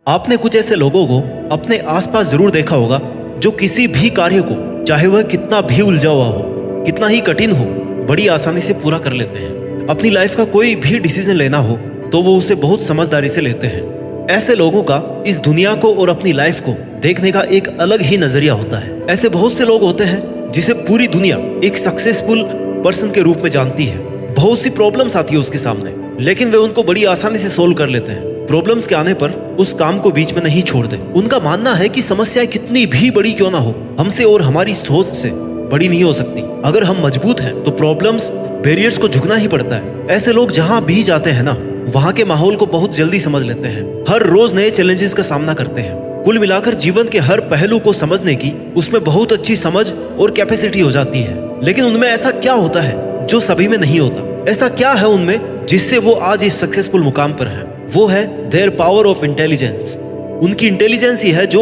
आपने कुछ ऐसे लोगों को अपने आसपास जरूर देखा होगा जो किसी भी कार्य को, चाहे वह कितना भी उलझा हुआ हो, कितना ही कठिन हो, बड़ी आसानी से पूरा कर लेते हैं। अपनी लाइफ का कोई भी डिसीजन लेना हो तो वो उसे बहुत समझदारी से लेते हैं। ऐसे लोगों का इस दुनिया को और अपनी लाइफ को देखने का एक अलग ही नजरिया होता है। ऐसे बहुत से लोग होते हैं जिसे पूरी दुनिया एक सक्सेसफुल पर्सन के रूप में जानती है। बहुत सी प्रॉब्लम्स आती है उसके सामने, लेकिन वे उनको बड़ी आसानी से सोल्व कर लेते हैं। प्रॉब्लम्स के आने पर उस काम को बीच में नहीं छोड़ते। उनका मानना है कि समस्याएं कितनी भी बड़ी क्यों ना हो, हमसे और हमारी सोच से बड़ी नहीं हो सकती। अगर हम मजबूत हैं तो प्रॉब्लम्स, बैरियर्स को झुकना ही पड़ता है। ऐसे लोग जहां भी जाते हैं ना, वहां के माहौल को बहुत जल्दी समझ लेते हैं। हर रोज नए चैलेंजेस का सामना करते हैं। कुल मिलाकर जीवन के हर पहलू को समझने की उसमें बहुत अच्छी समझ और कैपेसिटी हो जाती है। लेकिन उनमें ऐसा क्या होता है जो सभी में नहीं होता? ऐसा क्या है उनमें जिससे वो आज इस सक्सेसफुल मुकाम पर है? वो है देयर पावर ऑफ इंटेलिजेंस। उनकी इंटेलिजेंस ही है जो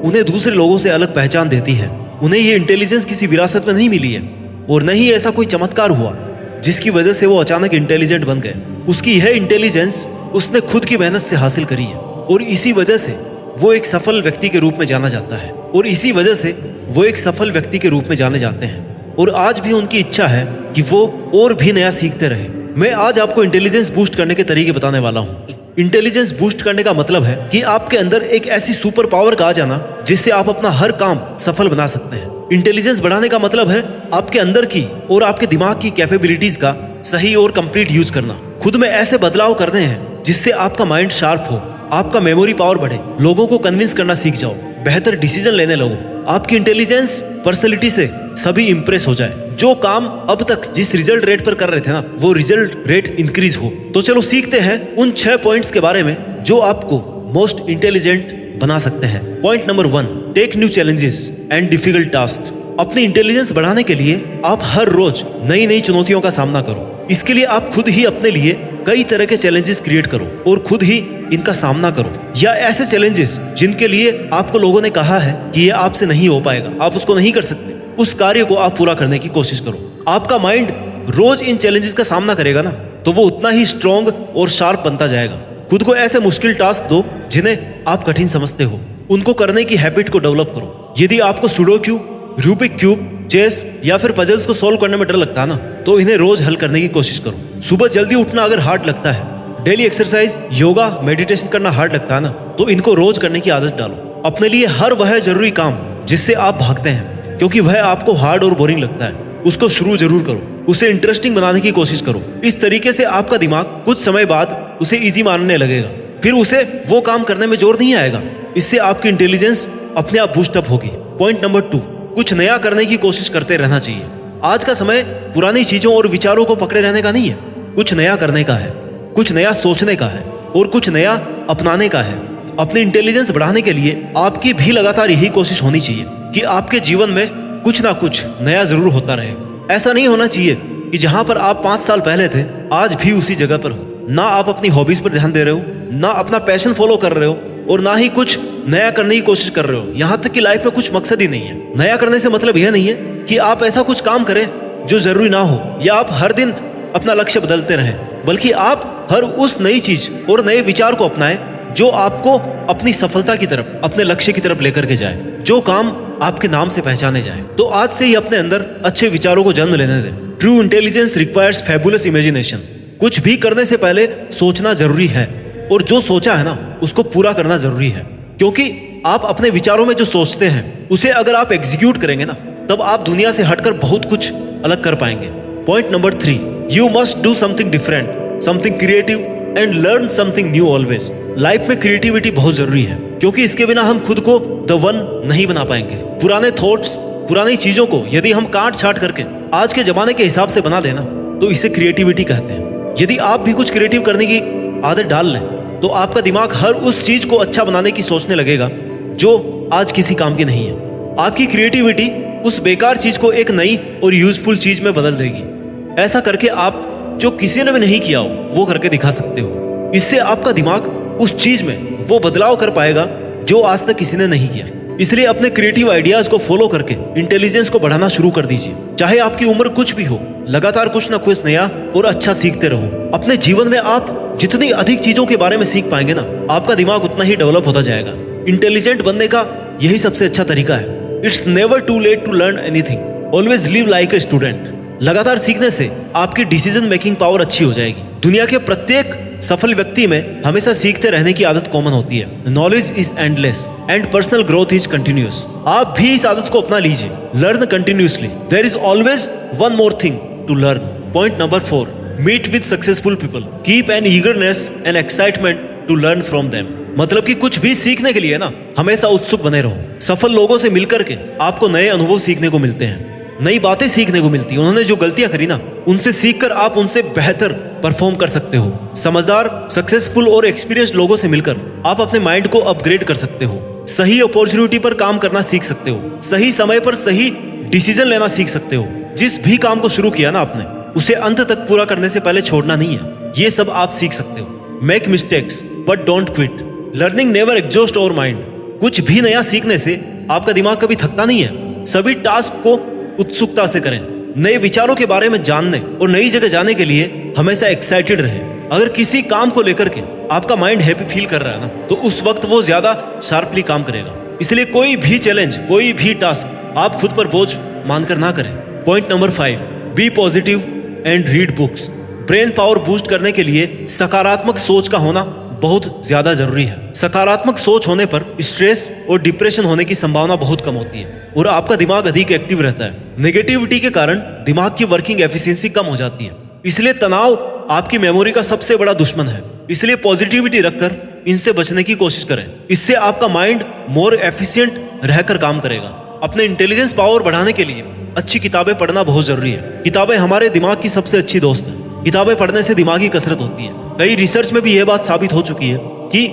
उन्हें दूसरे लोगों से अलग पहचान देती है। उन्हें ये इंटेलिजेंस किसी विरासत में नहीं मिली है और न ही ऐसा कोई चमत्कार हुआ जिसकी वजह से वो अचानक इंटेलिजेंट बन गए। उसकी यह इंटेलिजेंस उसने खुद की मेहनत से हासिल करी है और इसी वजह से वो एक सफल व्यक्ति के रूप में जाना जाता है और इसी वजह से वो एक सफल व्यक्ति के रूप में जाने जाते हैं। और आज भी उनकी इच्छा है कि वो और भी नया सीखते रहे। मैं आज आपको इंटेलिजेंस बूस्ट करने के तरीके बताने वाला हूँ। इंटेलिजेंस बूस्ट करने का मतलब है कि आपके अंदर एक ऐसी सुपर पावर का आ जाना जिससे आप अपना हर काम सफल बना सकते हैं। इंटेलिजेंस बढ़ाने का मतलब है आपके अंदर की और आपके दिमाग की कैपेबिलिटीज का सही और कंप्लीट यूज करना। खुद में ऐसे बदलाव करने हैं जिससे आपका माइंड शार्प हो, आपका मेमोरी पावर बढ़े, लोगों को कन्विंस करना सीख जाओ, बेहतर डिसीजन लेने लगो, आपकी इंटेलिजेंस पर्सनैलिटी से सभी इंप्रेस हो जाए। जो काम अब तक जिस रिजल्ट रेट पर कर रहे थे ना, वो रिजल्ट रेट इंक्रीज हो। तो चलो सीखते हैं उन 6 पॉइंट्स के बारे में जो आपको मोस्ट इंटेलिजेंट बना सकते हैं। Point number 1, take new challenges and difficult task. अपनी इंटेलिजेंस बढ़ाने के लिए आप हर रोज नई नई चुनौतियों का सामना करो। इसके लिए आप खुद ही अपने लिए कई तरह के चैलेंजेस क्रिएट करो और खुद ही इनका सामना करो। या ऐसे चैलेंजेस जिनके लिए आपको लोगों ने कहा है कि ये आपसे नहीं हो पाएगा, आप उसको नहीं कर सकते, उस कार्य को आप पूरा करने की कोशिश करो। आपका माइंड रोज इन चैलेंजेस का सामना करेगा ना, तो वो उतना ही स्ट्रॉन्ग और शार्प बनता जाएगा। खुद को ऐसे मुश्किल टास्क दो जिन्हें आप कठिन समझते हो, उनको करने की हैबिट को डेवलप करो। यदि आपको सुडोक्यू, रूबिक क्यूब, चेस या फिर पजल्स को सॉल्व करने में डर लगता है ना, तो इन्हें रोज हल करने की कोशिश करो। सुबह जल्दी उठना अगर हार्ड लगता है, डेली एक्सरसाइज, योगा, मेडिटेशन करना हार्ड लगता है ना, तो इनको रोज करने की आदत डालो। अपने लिए हर वह जरूरी काम जिससे आप भागते हैं, क्योंकि वह आपको हार्ड और बोरिंग लगता है, उसको शुरू जरूर करो। उसे इंटरेस्टिंग बनाने की कोशिश करो। इस तरीके से आपका दिमाग कुछ समय बाद उसे इजी मानने लगेगा, फिर उसे वो काम करने में जोर नहीं आएगा। इससे आपकी इंटेलिजेंस अपने आप बूस्टअप होगी। पॉइंट नंबर 2, कुछ नया करने की कोशिश करते रहना चाहिए। आज का समय पुरानी चीजों और विचारों को पकड़े रहने का नहीं है, कुछ नया करने का है, कुछ नया सोचने का है और कुछ नया अपनाने का है। अपनी इंटेलिजेंस बढ़ाने के लिए आपकी भी लगातार यही कोशिश होनी चाहिए कि आपके जीवन में कुछ ना कुछ नया जरूर होता रहे। ऐसा नहीं होना चाहिए कि जहां पर आप 5 साल पहले थे आज भी उसी जगह पर हो। ना आप अपनी हॉबीज पर ध्यान दे रहे हो, ना अपना पैशन फॉलो कर रहे हो और ना ही कुछ नया करने की कोशिश कर रहे हो। यहाँ तक कि लाइफ में कुछ मकसद ही नहीं है। नया करने से मतलब यह नहीं है कि आप ऐसा कुछ काम करें जो जरूरी ना हो या आप हर दिन अपना लक्ष्य बदलते रहें, बल्कि आप हर उस नई चीज और नए विचार को अपनाएं जो आपको अपनी सफलता की तरफ, अपने लक्ष्य की तरफ लेकर के जाए, जो काम आपके नाम से पहचाने जाए। तो आज से ही अपने अंदर अच्छे विचारों को जन्म लेने दें। True intelligence requires fabulous imagination. कुछ भी करने से पहले सोचना जरूरी है और जो सोचा है ना, उसको पूरा करना जरूरी है, क्योंकि आप अपने विचारों में जो सोचते हैं उसे अगर आप एग्जीक्यूट करेंगे ना, तब आप दुनिया से हटकर बहुत कुछ अलग कर पाएंगे। Point number 3, you must do something different, something creative and learn something new always. Life में क्रिएटिविटी बहुत जरूरी है, क्योंकि इसके बिना हम खुद को द वन नहीं बना पाएंगे। पुराने थॉट्स, पुरानी चीजों को यदि हम काट छाट करके आज के जमाने के हिसाब से बना देना, तो इसे क्रिएटिविटी कहते हैं। यदि आप भी कुछ क्रिएटिव करने की आदत डाल लें, तो आपका दिमाग हर उस चीज को अच्छा बनाने की सोचने लगेगा जो आज किसी काम की नहीं है। आपकी क्रिएटिविटी उस बेकार चीज को एक नई और यूजफुल चीज में बदल देगी। ऐसा करके आप जो किसी ने भी नहीं किया हो वो करके दिखा सकते हो। इससे आपका दिमाग उस चीज में वो बदलाव कर पाएगा जो आज तक किसी ने नहीं किया। इसलिए अपने क्रिएटिव आइडियाज को फॉलो करके इंटेलिजेंस को बढ़ाना शुरू कर दीजिए। चाहे आपकी उम्र कुछ भी हो, लगातार कुछ ना कुछ नया और अच्छा सीखते रहो। अपने जीवन में आप जितनी अधिक चीजों के बारे में सीख पाएंगे ना, आपका दिमाग उतना ही डेवलप होता जाएगा। इंटेलिजेंट बनने का यही सबसे अच्छा तरीका है। It's never too late to learn anything, always live like a student. लगातार सीखने से आपकी डिसीजन मेकिंग पावर अच्छी हो जाएगी। दुनिया के प्रत्येक सफल व्यक्ति में हमेशा सीखते रहने की आदत कॉमन होती है। Knowledge is endless and personal growth is continuous. आप भी इस आदत को अपना लीजिए। Learn continuously, there is always one more thing to learn. Point number 4, meet with successful people, keep an eagerness and excitement to learn from them. मतलब कि कुछ भी सीखने के लिए ना हमेशा उत्सुक बने रहो। सफल लोगों से मिलकर के आपको नए अनुभव सीखने को मिलते हैं, नई बातें सीखने को मिलती है। उन्होंने जो गलतियां करी ना, उनसे सीखकर आप उनसे बेहतर परफॉर्म कर सकते हो। समझदार, सक्सेसफुल और एक्सपीरियंस्ड लोगों से मिलकर आप अपने माइंड को अपग्रेड कर सकते हो। सही अपॉर्चुनिटी पर काम करना सीख सकते हो। सही समय पर सही डिसीजन लेना सीख सकते हो। जिस भी काम को शुरू किया ना आपने, उसे अंत तक पूरा करने से पहले छोड़ना नहीं है। ये सब आप सीख सकते हो। Make mistakes but don't quit. Learning never exhaust our mind. कुछ भी नया सीखने से आपका दिमाग कभी थकता नहीं है। सभी टास्क को उत्सुकता से करें। नए विचारों के बारे में जानने और नई जगह जाने के लिए हमेशा एक्साइटेड रहे। अगर किसी काम को लेकर के आपका माइंड हैप्पी फील कर रहा है ना, तो उस वक्त वो ज्यादा शार्पली काम करेगा। इसलिए कोई भी चैलेंज, कोई भी टास्क आप खुद पर बोझ मानकर ना करें। Point number 5, be positive and read books. Brain power boost करने के लिए सकारात्मक सोच का होना बहुत ज्यादा जरूरी है। सकारात्मक सोच होने पर स्ट्रेस और डिप्रेशन होने की संभावना बहुत कम होती है और आपका दिमाग अधिक एक्टिव रहता है। नेगेटिविटी के कारण दिमाग की वर्किंग एफिशिएंसी कम हो जाती है। इसलिए तनाव आपकी मेमोरी का सबसे बड़ा दुश्मन है। इसलिए पॉजिटिविटी रखकर इनसे बचने की कोशिश करें। इससे आपका माइंड मोर एफिशिएंट रहकर काम करेगा। अपने इंटेलिजेंस पावर बढ़ाने के लिए अच्छी किताबें पढ़ना बहुत जरूरी है। किताबें हमारे दिमाग की सबसे अच्छी दोस्त है। किताबें पढ़ने से दिमागी कसरत होती है। कई रिसर्च में भी यह बात साबित हो चुकी है कि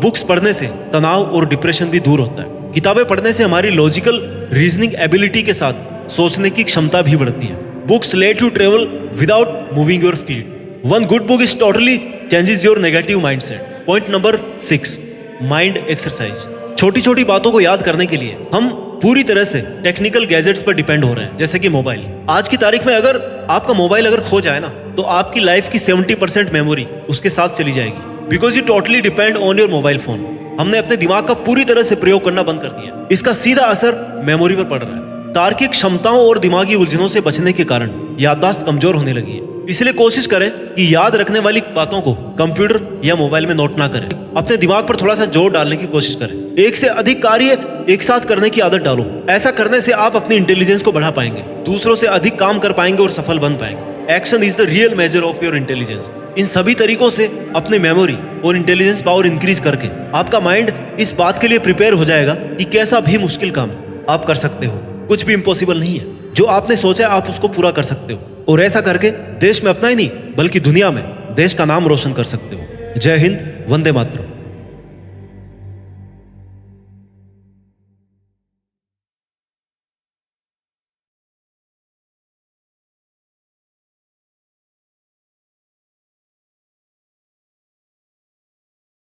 बुक्स पढ़ने से तनाव और डिप्रेशन भी दूर होता है। किताबें पढ़ने से हमारी लॉजिकल रीजनिंग एबिलिटी के साथ सोचने की क्षमता भी बढ़ती है। Books let you travel without moving your feet. One good book is totally changes your negative mindset. Point number 6, mind exercise. छोटी छोटी बातों को याद करने के लिए हम पूरी तरह से टेक्निकल गैजेट्स पर डिपेंड हो रहे हैं, जैसे कि मोबाइल। आज की तारीख में अगर आपका मोबाइल अगर खो जाए ना, तो आपकी लाइफ की 70% मेमोरी उसके साथ चली जाएगी। Because you totally depend on your mobile phone. हमने अपने दिमाग का पूरी तरह से प्रयोग करना बंद कर दिया। इसका सीधा असर मेमोरी पर पड़ रहा है। तार्किक क्षमताओं और दिमागी उलझनों से बचने के कारण याददाश्त कमजोर होने लगी है। इसलिए कोशिश करें कि याद रखने वाली बातों को कंप्यूटर या मोबाइल में नोट ना करें। अपने दिमाग पर थोड़ा सा जोर डालने की कोशिश करें। एक से अधिक कार्य एक साथ करने की आदत डालो। ऐसा करने से आप अपनी इंटेलिजेंस को बढ़ा पाएंगे, दूसरों से अधिक काम कर पाएंगे और सफल बन पाएंगे। Action is the real measure of your intelligence. इन सभी तरीकों से अपने मेमोरी और इंटेलिजेंस पावर इंक्रीज करके आपका माइंड इस बात के लिए प्रिपेयर हो जाएगा कि कैसा भी मुश्किल काम आप कर सकते हो। कुछ भी इम्पॉसिबल नहीं है। जो आपने सोचा आप उसको पूरा कर सकते हो, और ऐसा करके देश में अपना ही नहीं बल्कि दुनिया में देश का नाम रोशन कर सकते हो। जय हिंद, वंदे मातरम।